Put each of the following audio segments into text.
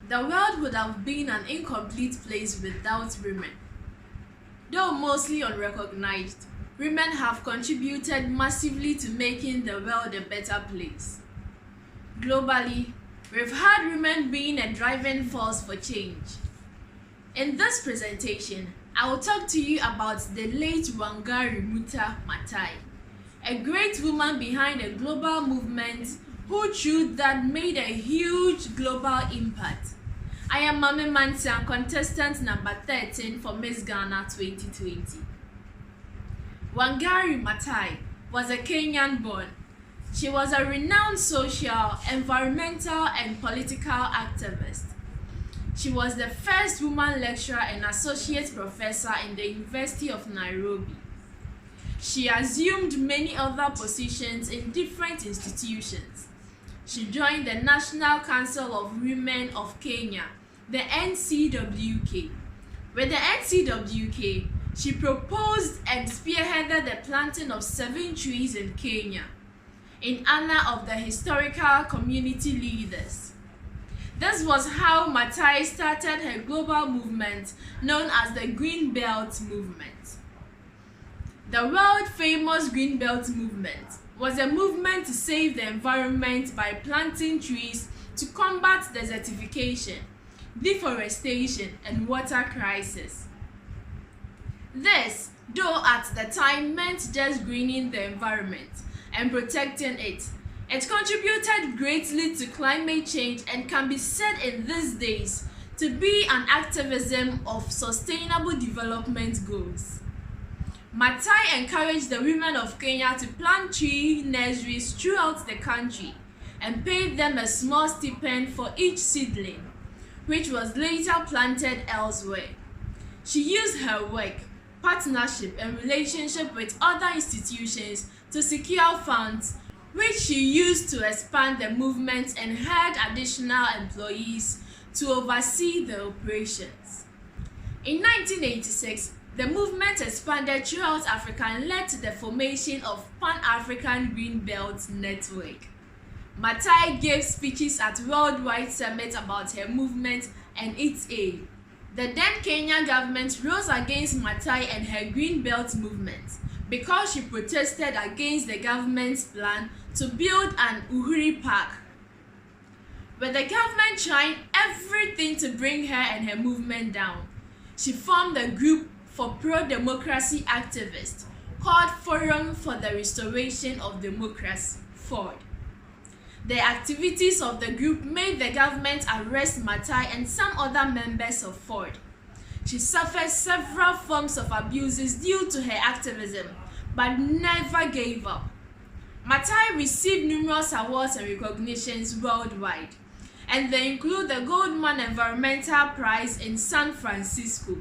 The world would have been an incomplete place without women. Though mostly unrecognized, women have contributed massively to making the world a better place. Globally, we've had women being a driving force for change. In this presentation, I will talk to you about the late Wangari Maathai, a great woman behind a global movement whose that made a huge global impact. I am Maame Mansah, contestant number 13 for Miss Ghana 2020. Wangari Maathai was a Kenyan born. She was a renowned social, environmental, and political activist. She was the first woman lecturer and associate professor in the University of Nairobi. She assumed many other positions in different institutions. She joined the National Council of Women of Kenya, the NCWK. With the NCWK, she proposed and spearheaded the planting of 7 trees in Kenya in honor of the historical community leaders. This was how Maathai started her global movement known as the Green Belt Movement. The world-famous Green Belt Movement was a movement to save the environment by planting trees to combat desertification, deforestation, and water crisis. This, though at the time meant just greening the environment and protecting it, it contributed greatly to climate change and can be said in these days to be an activism of sustainable development goals. Maathai encouraged the women of Kenya to plant tree nurseries throughout the country and paid them a small stipend for each seedling, which was later planted elsewhere. She used her work, partnership, and relationship with other institutions to secure funds, which she used to expand the movement and hired additional employees to oversee the operations. In 1986, the movement expanded throughout Africa and led to the formation of Pan-African Green Belt Network. Maathai gave speeches at worldwide summits about her movement and its aim. The then Kenyan government rose against Maathai and her Green Belt movement because she protested against the government's plan to build an Uhuru Park. With the government trying everything to bring her and her movement down, she formed a group for pro-democracy activists called Forum for the Restoration of Democracy, FORD. The activities of the group made the government arrest Maathai and some other members of FORD. She suffered several forms of abuses due to her activism, but never gave up. Maathai received numerous awards and recognitions worldwide, and they include the Goldman Environmental Prize in San Francisco,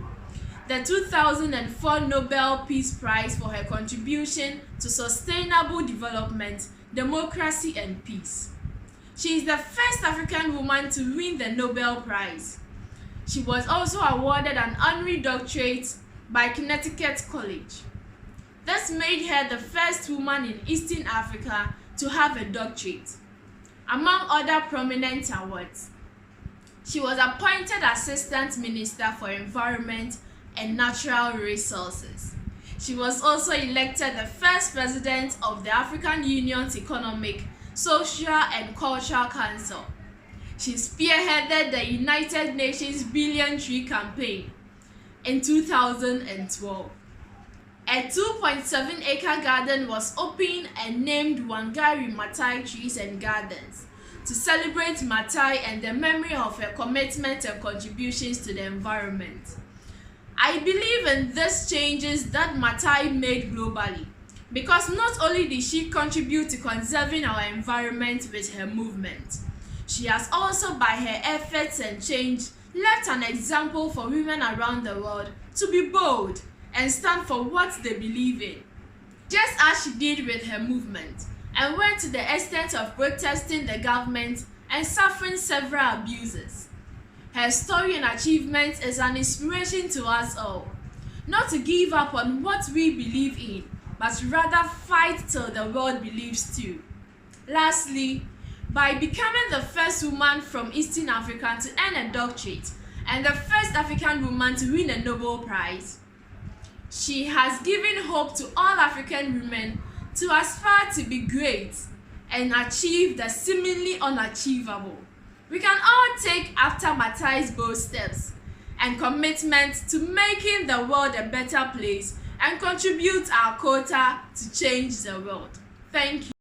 the 2004 Nobel Peace Prize for her contribution to sustainable development, democracy, and peace. She is the first African woman to win the Nobel Prize. She was also awarded an honorary doctorate by Connecticut College. This made her the first woman in Eastern Africa to have a doctorate, among other prominent awards. She was appointed Assistant Minister for Environment and Natural Resources. She was also elected the first president of the African Union's Economic, Social, and Cultural Council. She spearheaded the United Nations Billion Tree Campaign in 2012. A 2.7-acre garden was opened and named Wangari Maathai Trees and Gardens to celebrate Maathai and the memory of her commitment and contributions to the environment. I believe in these changes that Maathai made globally, because not only did she contribute to conserving our environment with her movement, she has also by her efforts and change left an example for women around the world to be bold and stand for what they believe in, just as she did with her movement, and went to the extent of protesting the government and suffering several abuses. Her story and achievement is an inspiration to us all, not to give up on what we believe in, but rather fight till the world believes too. Lastly, by becoming the first woman from Eastern Africa to earn a doctorate and the first African woman to win a Nobel Prize. She has given hope to all African women to aspire to be great and achieve the seemingly unachievable. We can all take after Maathai's bold steps and commitment to making the world a better place and contribute our quota to change the world. Thank you.